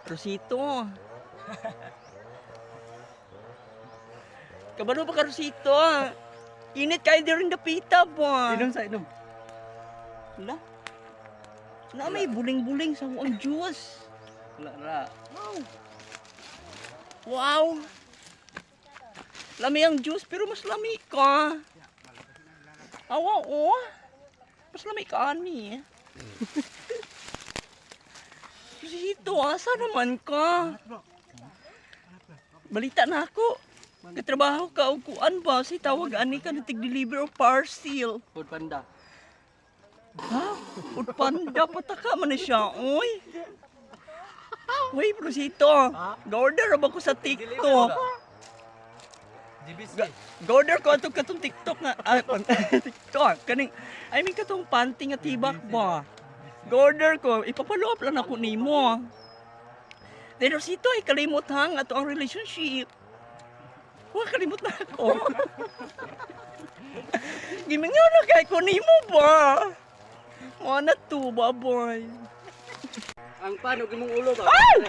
Rosito. Kabalo ba ka, Rosito? Init kayo di rin napita ba? Inom sa inom. Wala. Na may buling-buling sa ang juice. Wala ra. Wow. Wow. Lami ang juice pero mas lami ka. Awa oh. Mas lami ka ani. Rosito, asa naman ka? Balita na ako. Katrabaho ka o kuan ba? Si tawag ani ka na tig-deliver o parcel. Food panda. Ha? Food panda pataka man na siya. Oy. Uy, Rosito. Ga-order ba ko sa TikTok? GBC. Ga-order ko ato katong TikTok nga. TikTok. Kaning, I mean katong panty nga tibak ba? Ga-order ko. Ipapalo up lang ako nimo. Then Rosito ay kalimot hang ato ang relationship. Huwag kalimot na ako. Gimingaw na kay ko nimo ba? Mga na to, baboy. Ang panog imong ulo ba? Ay!